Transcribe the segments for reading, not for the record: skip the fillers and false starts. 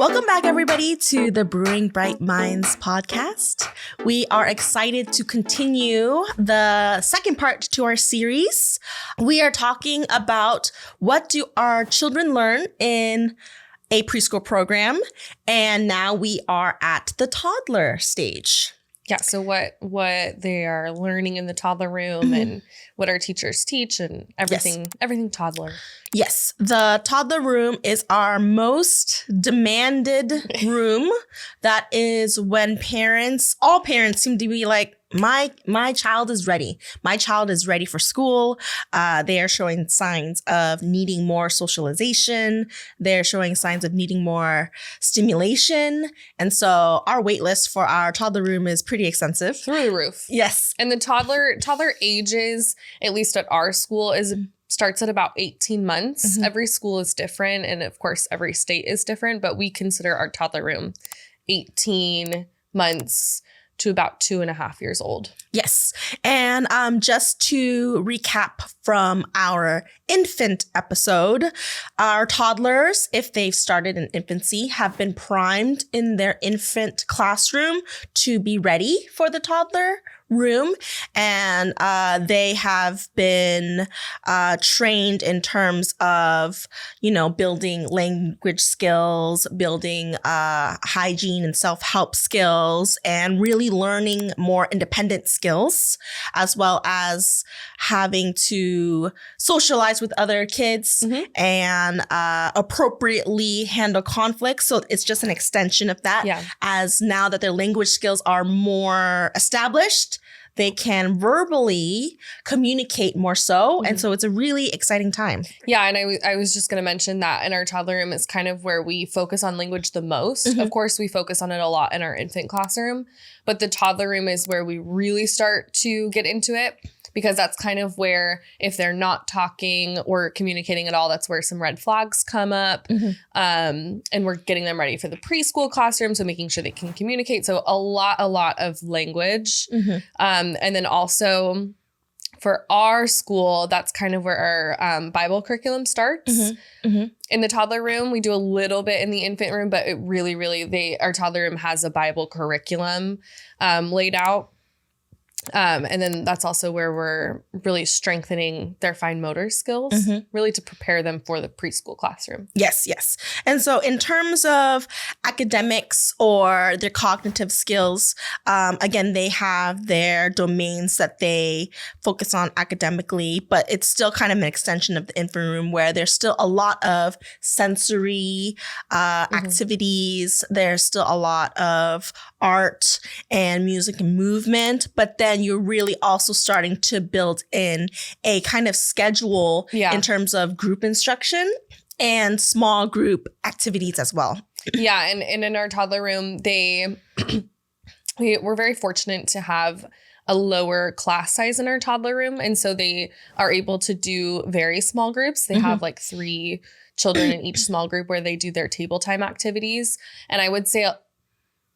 Welcome back, everybody, to the Brewing Bright Minds podcast. We are excited to continue the second part to our series. We are talking about what do our children learn in a preschool program, and now we are at the toddler stage. Yeah, so what they are learning in the toddler room and what our teachers teach and everything toddler. Yes, the toddler room is our most demanded room. That is when all parents seem to be like, my child is ready. My child is ready for school. They are showing signs of needing more socialization. They're showing signs of needing more stimulation. And so our wait list for our toddler room is pretty extensive. Through the roof. Yes. And the toddler ages, at least at our school, starts at about 18 months. Mm-hmm. Every school is different. And of course, every state is different. But we consider our toddler room 18 months to about 2.5 years old. Yes. And just to recap from our infant episode, our toddlers, if they've started in infancy, have been primed in their infant classroom to be ready for the toddler room. And they have been trained in terms of, building language skills, building hygiene and self-help skills, and really learning more independent skills, as well as having to socialize with other kids and appropriately handle conflict. So it's just an extension of that. Yeah. As now that their language skills are more established, they can verbally communicate more so. Mm-hmm. And so it's a really exciting time. Yeah. And I was just going to mention that in our toddler room is kind of where we focus on language the most. Mm-hmm. Of course, we focus on it a lot in our infant classroom, but the toddler room is where we really start to get into it, because that's kind of where, if they're not talking or communicating at all, that's where some red flags come up. Mm-hmm. And we're getting them ready for the preschool classroom. So making sure they can communicate. So a lot of language. Mm-hmm. And then also for our school, that's kind of where our Bible curriculum starts. Mm-hmm. Mm-hmm. In the toddler room, we do a little bit in the infant room, but it really, our toddler room has a Bible curriculum laid out. And then that's also where we're really strengthening their fine motor skills, really to prepare them for the preschool classroom. Yes. And so in terms of academics or their cognitive skills, again, they have their domains that they focus on academically, but it's still kind of an extension of the infant room where there's still a lot of sensory activities. There's still a lot of art and music and movement, but then you're really also starting to build in a kind of schedule in terms of group instruction and small group activities as well. Yeah. And in our toddler room, we're very fortunate to have a lower class size in our toddler room. And so they are able to do very small groups. They have like 3 children in each small group where they do their table time activities. And I would say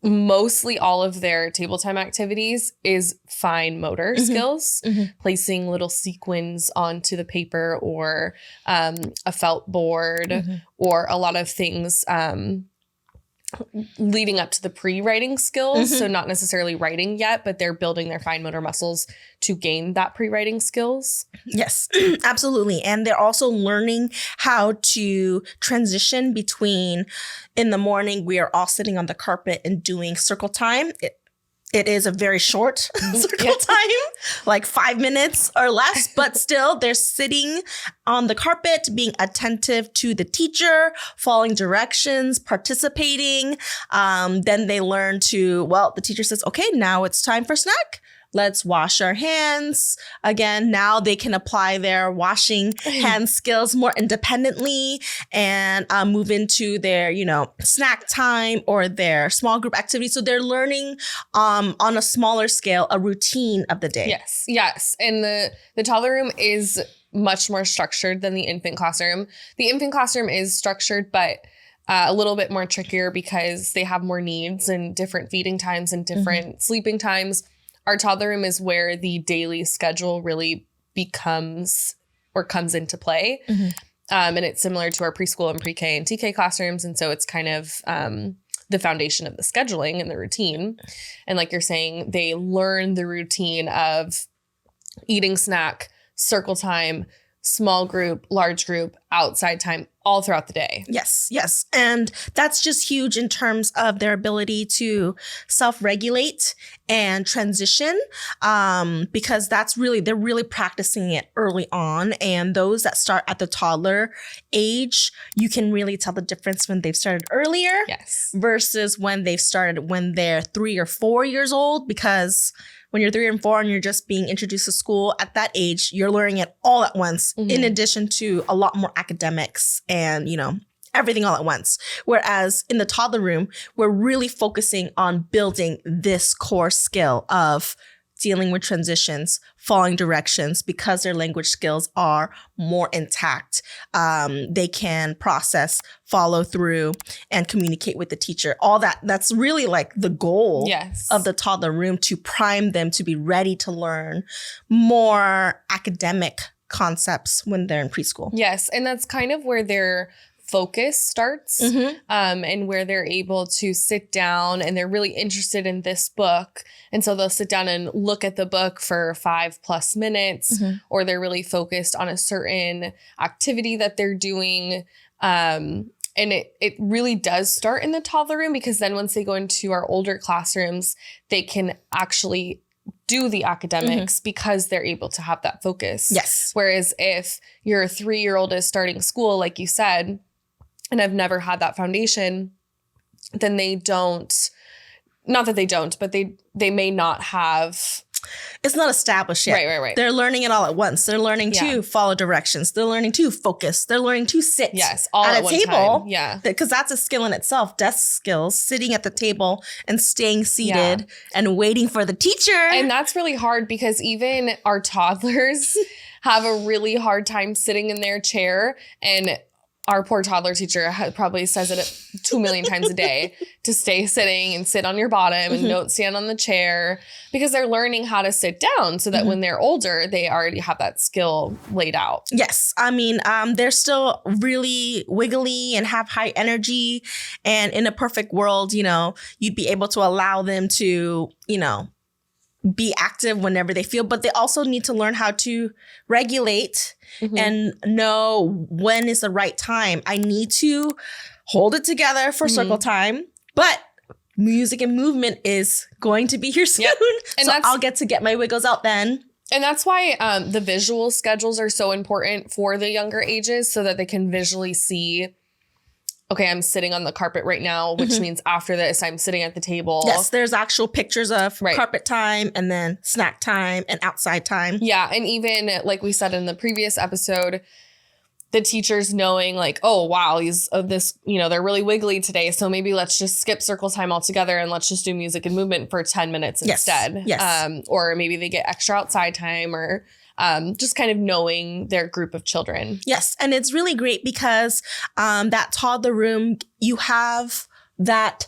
mostly all of their table time activities is fine motor skills, placing little sequins onto the paper or a felt board or a lot of things leading up to the pre-writing skills. So not necessarily writing yet, but they're building their fine motor muscles to gain that pre-writing skills. Yes, absolutely. And they're also learning how to transition between, in the morning, we are all sitting on the carpet and doing circle time. It is a very short circle time, like 5 minutes or less, but still they're sitting on the carpet, being attentive to the teacher, following directions, participating. Then they learn the teacher says, okay, now it's time for snack. Let's wash our hands. Again, now they can apply their washing hand skills more independently and move into their, snack time or their small group activity. So they're learning on a smaller scale, a routine of the day. Yes. And the toddler room is much more structured than the infant classroom. The infant classroom is structured, but a little bit more trickier because they have more needs and different feeding times and different sleeping times. Our toddler room is where the daily schedule really comes into play. And it's similar to our preschool and pre-K and TK classrooms. And so it's kind of the foundation of the scheduling and the routine. And like you're saying, they learn the routine of eating snack, circle time, small group, large group, outside time, all throughout the day. Yes, yes. And that's just huge in terms of their ability to self-regulate and transition, because they're really practicing it early on. And those that start at the toddler age, you can really tell the difference when they've started earlier versus when they've started when they're 3 or 4 years old, because when you're 3 and 4 and you're just being introduced to school at that age, you're learning it all at once, in addition to a lot more academics and, everything all at once. Whereas in the toddler room, we're really focusing on building this core skill of dealing with transitions, following directions, because their language skills are more intact. They can process, follow through, and communicate with the teacher. All that's really like the goal of the toddler room, to prime them to be ready to learn more academic concepts when they're in preschool. Yes. And that's kind of where their focus starts, and where they're able to sit down and they're really interested in this book. And so they'll sit down and look at the book for 5+ minutes, or they're really focused on a certain activity that they're doing. And it really does start in the toddler room, because then once they go into our older classrooms, they can actually do the academics because they're able to have that focus. Yes. Whereas if your 3-year-old is starting school, like you said, and I've never had that foundation, then they don't, not that they don't, but they may not have. It's not established yet. Right. They're learning it all at once. They're learning to follow directions. They're learning to focus. They're learning to sit all at a one table. Time. Yeah. Because that's a skill in itself. Desk skills, sitting at the table and staying seated and waiting for the teacher. And that's really hard, because even our toddlers have a really hard time sitting in their chair. And our poor toddler teacher probably says it 2 million times a day to stay sitting and sit on your bottom and don't stand on the chair, because they're learning how to sit down so that when they're older, they already have that skill laid out. Yes. I mean, they're still really wiggly and have high energy. And in a perfect world, you'd be able to allow them to, be active whenever they feel, but they also need to learn how to regulate and know when is the right time. I need to hold it together for circle time, but music and movement is going to be here soon. And so I'll get my wiggles out then. And that's why the visual schedules are so important for the younger ages, so that they can visually see, okay, I'm sitting on the carpet right now, which means after this, I'm sitting at the table. Yes, there's actual pictures of carpet time and then snack time and outside time. Yeah, and even like we said in the previous episode, the teachers knowing like, oh, wow, they're really wiggly today, so maybe let's just skip circle time altogether and let's just do music and movement for 10 minutes instead. Yes. Or maybe they get extra outside time, or just kind of knowing their group of children. Yes. And it's really great because that toddler room, you have that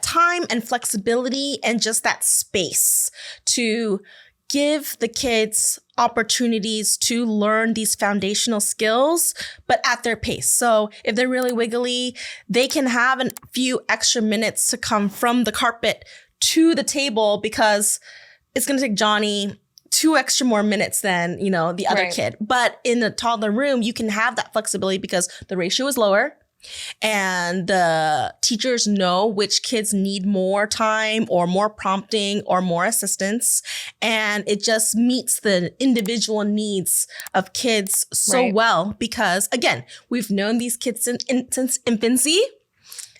time and flexibility and just that space to give the kids opportunities to learn these foundational skills, but at their pace. So if they're really wiggly, they can have a few extra minutes to come from the carpet to the table, because it's going to take Johnny 2 extra more minutes than, the other kid. But in the toddler room, you can have that flexibility because the ratio is lower and the teachers know which kids need more time or more prompting or more assistance. And it just meets the individual needs of kids so well, because again, we've known these kids since infancy.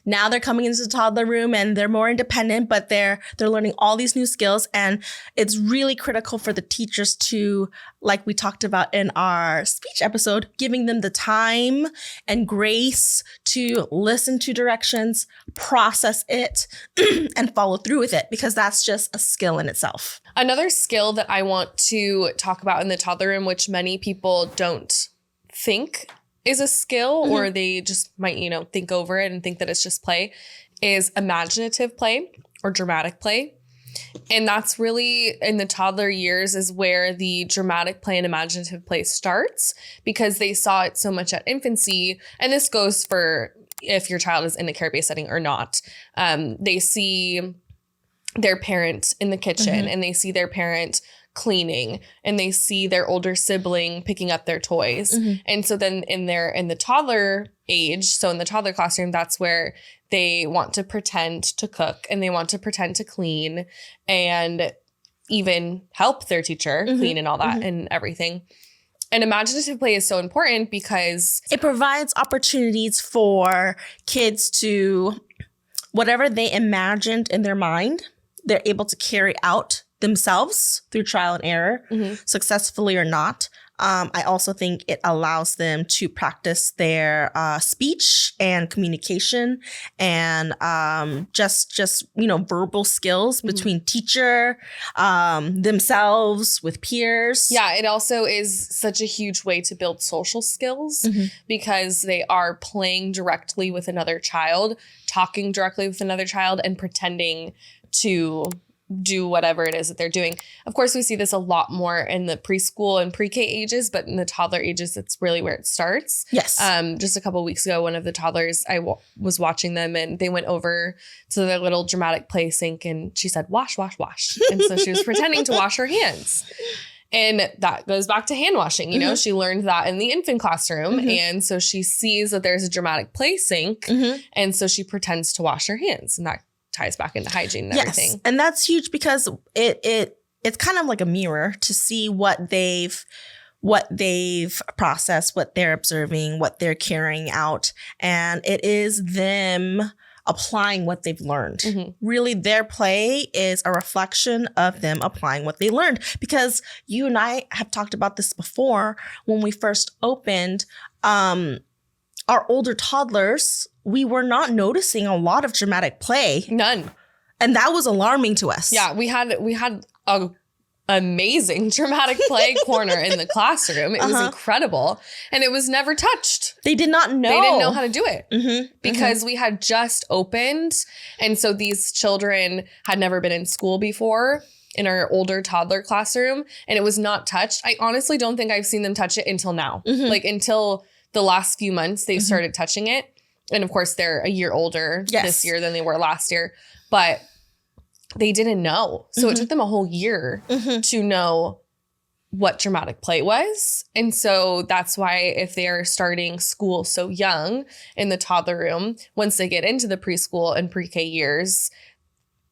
Now they're coming into the toddler room and they're more independent, but they're learning all these new skills. And it's really critical for the teachers to, like we talked about in our speech episode, giving them the time and grace to listen to directions, process it, and follow through with it, because that's just a skill in itself. Another skill that I want to talk about in the toddler room, which many people don't think is a skill, or they just might, think over it and think that it's just play, is imaginative play or dramatic play. And that's really in the toddler years is where the dramatic play and imaginative play starts, because they saw it so much at infancy. And this goes for if your child is in a care-based setting or not. They see their parent in the kitchen and they see their parent cleaning and they see their older sibling picking up their toys. And so then in the toddler age, so in the toddler classroom, that's where they want to pretend to cook and they want to pretend to clean and even help their teacher clean and all that and everything. And imaginative play is so important because it provides opportunities for kids to, whatever they imagined in their mind, they're able to carry out themselves through trial and error, successfully or not. I also think it allows them to practice their speech and communication and just verbal skills between teacher, themselves, with peers. Yeah, it also is such a huge way to build social skills because they are playing directly with another child, talking directly with another child, and pretending to do whatever it is that they're doing. Of course, we see this a lot more in the preschool and pre-K ages, but in the toddler ages, it's really where it starts. Yes. Just a couple of weeks ago, one of the toddlers, was watching them and they went over to their little dramatic play sink and she said, wash, wash, wash. And so she was pretending to wash her hands. And that goes back to hand washing. You know, she learned that in the infant classroom. And so she sees that there's a dramatic play sink. And so she pretends to wash her hands, and that ties back into hygiene and everything. And that's huge because it's kind of like a mirror to see what they've processed, what they're observing, what they're carrying out. And it is them applying what they've learned. Really, their play is a reflection of them applying what they learned. Because you and I have talked about this before when we first opened. Our older toddlers, we were not noticing a lot of dramatic play. None. And that was alarming to us. Yeah, we had a amazing dramatic play corner in the classroom. It was incredible. And it was never touched. They did not know. They didn't know how to do it because we had just opened. And so these children had never been in school before in our older toddler classroom. And it was not touched. I honestly don't think I've seen them touch it until now. Like until the last few months, they started touching it. And of course, they're a year older this year than they were last year. But they didn't know. So it took them a whole year to know what dramatic play was. And so that's why if they are starting school so young in the toddler room, once they get into the preschool and pre-K years,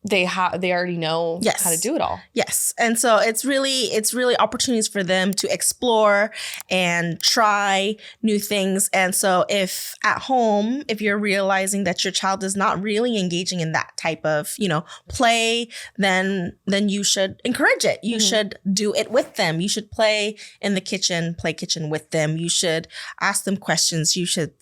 they already know how to do it all. Yes. And so it's really opportunities for them to explore and try new things. And so if at home, if you're realizing that your child is not really engaging in that type of, play, then you should encourage it. You should do it with them. You should play in the kitchen, play kitchen with them. You should ask them questions. You should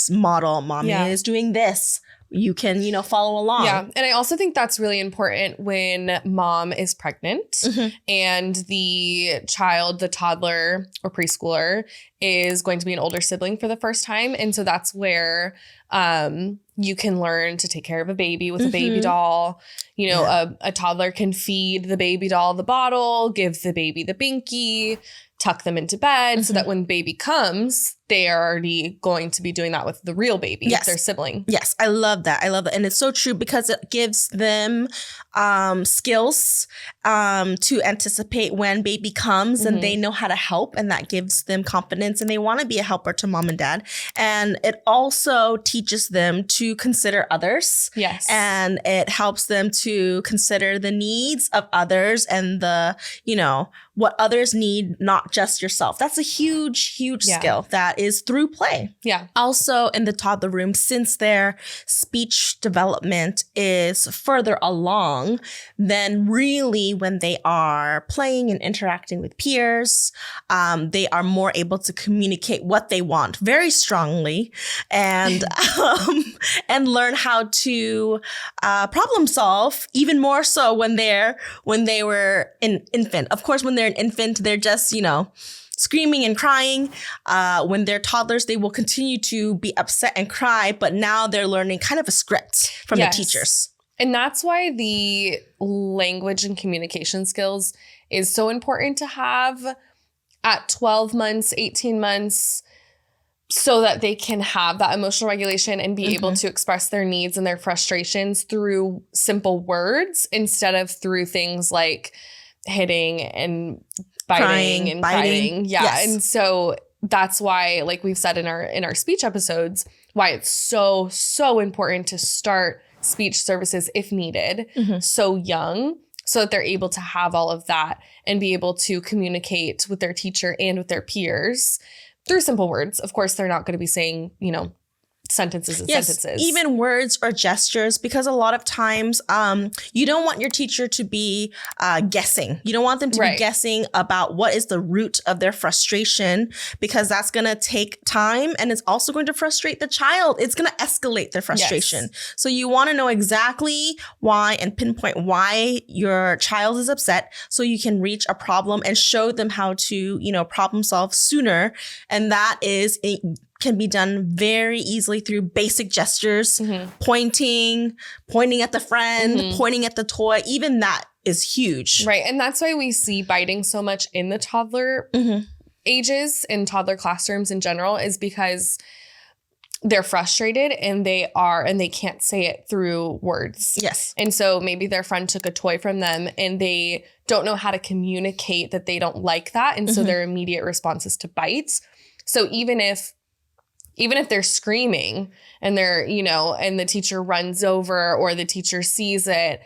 model, mommy is doing this. You can, follow along. Yeah. And I also think that's really important when mom is pregnant and the child, the toddler or preschooler, is going to be an older sibling for the first time. And so that's where you can learn to take care of a baby with a baby doll. A toddler can feed the baby doll the bottle, give the baby the binky, tuck them into bed so that when baby comes, they are already going to be doing that with the real baby, their sibling. Yes, I love that. And it's so true because it gives them skills to anticipate when baby comes and they know how to help, and that gives them confidence and they want to be a helper to mom and dad. And it also teaches them to consider others. Yes. And it helps them to consider the needs of others and the, what others need, not just yourself. That's a huge, huge skill that is through play. Yeah. Also in the toddler room, since their speech development is further along, then really when they are playing and interacting with peers, they are more able to communicate what they want very strongly and learn how to problem solve even more so when they were an infant. Of course, when they're an infant, they're just, screaming and crying. When they're toddlers, they will continue to be upset and cry, but now they're learning kind of a script from the teachers. And that's why the language and communication skills is so important to have at 12 months, 18 months, so that they can have that emotional regulation and be able to express their needs and their frustrations through simple words instead of through things like hitting and biting and biting. Yeah. Yes. And so that's why, like we've said in our speech episodes, why it's so, so important to start speech services if needed so young, so that they're able to have all of that and be able to communicate with their teacher and with their peers through simple words. Of course, they're not going to be saying, sentences and sentences. Even words or gestures, because a lot of times you don't want your teacher to be guessing. You don't want them to be guessing about what is the root of their frustration, because that's going to take time and it's also going to frustrate the child. It's going to escalate their frustration. Yes. So you want to know exactly why and pinpoint why your child is upset so you can reach a problem and show them how to, problem solve sooner. And that is can be done very easily through basic gestures, pointing at the friend, pointing at the toy. Even that is huge. Right. And that's why we see biting so much in the toddler ages, in toddler classrooms in general, is because they're frustrated and they can't say it through words. Yes. And so maybe their friend took a toy from them and they don't know how to communicate that they don't like that. And so their immediate response is to bite. So even if they're screaming and they're, and the teacher runs over or the teacher sees it,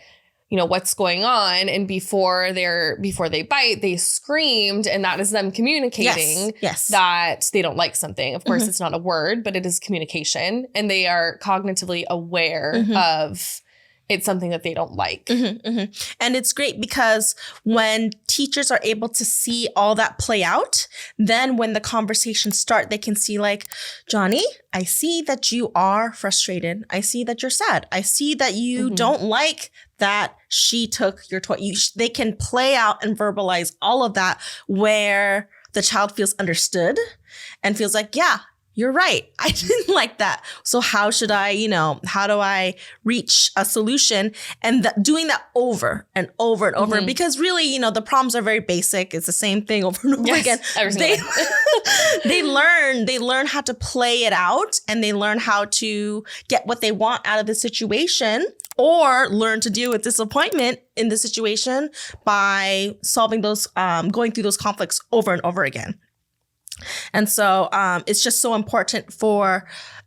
what's going on. And before they bite, they screamed, and that is them communicating that they don't like something. Of course, it's not a word, but it is communication. And they are cognitively aware of it's something that they don't like. And it's great because when teachers are able to see all that play out, then when the conversations start, they can see like, Johnny, I see that you are frustrated. I see that you're sad. I see that you don't like that she took your toy. They can play out and verbalize all of that where the child feels understood and feels like, yeah, you're right. I didn't like that. So how should I, how do I reach a solution? And doing that over and over and over, because really, the problems are very basic. It's the same thing over and over again. They learn how to play it out, and they learn how to get what they want out of the situation, or learn to deal with disappointment in the situation by solving those, going through those conflicts over and over again. And so it's just so important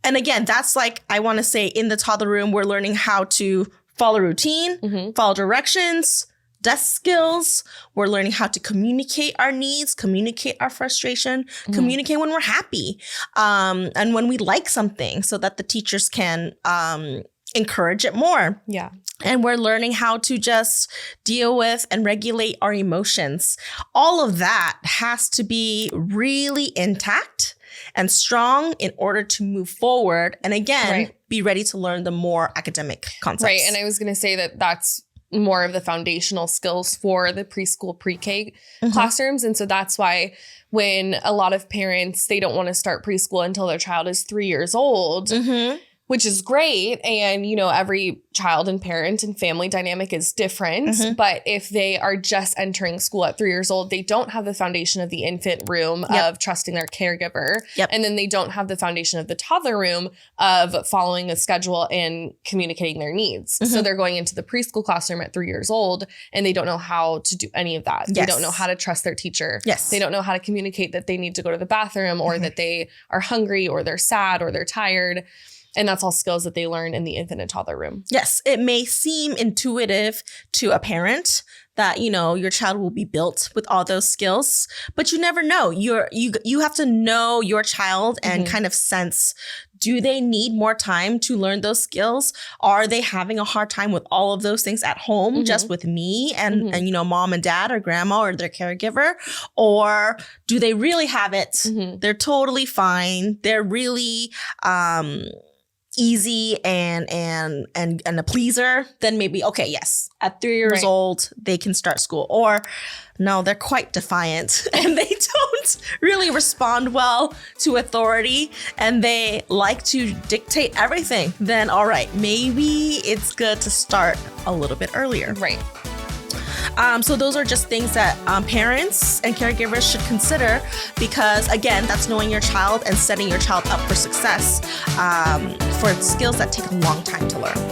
and again, that's like, I want to say in the toddler room, we're learning how to follow routine, follow directions, desk skills. We're learning how to communicate our needs, communicate our frustration, communicate when we're happy, and when we like something, so that the teachers can encourage it more. Yeah. And we're learning how to just deal with and regulate our emotions. All of that has to be really intact and strong in order to move forward. And again, be ready to learn the more academic concepts. Right. And I was going to say that that's more of the foundational skills for the preschool pre-K classrooms. And so that's why when a lot of parents, they don't want to start preschool until their child is 3 years old, which is great. And, every child and parent and family dynamic is different. But if they are just entering school at 3 years old, they don't have the foundation of the infant room of trusting their caregiver. And then they don't have the foundation of the toddler room of following a schedule and communicating their needs. So they're going into the preschool classroom at 3 years old and they don't know how to do any of that. They don't know how to trust their teacher. They don't know how to communicate that they need to go to the bathroom, or that they are hungry, or they're sad, or they're tired. And that's all skills that they learn in the infant and toddler room. Yes, it may seem intuitive to a parent that, your child will be built with all those skills, but you never know. You have to know your child and kind of sense, do they need more time to learn those skills? Are they having a hard time with all of those things at home, just with me and mom and dad or grandma or their caregiver? Or do they really have it? They're totally fine. They're really easy and a pleaser, then maybe, okay, yes, at 3 years old, they can start school. Or no, they're quite defiant and they don't don't really respond well to authority and they like to dictate everything, then all right, maybe it's good to start a little bit earlier. Right. So those are just things that parents and caregivers should consider because, again, that's knowing your child and setting your child up for success for skills that take a long time to learn.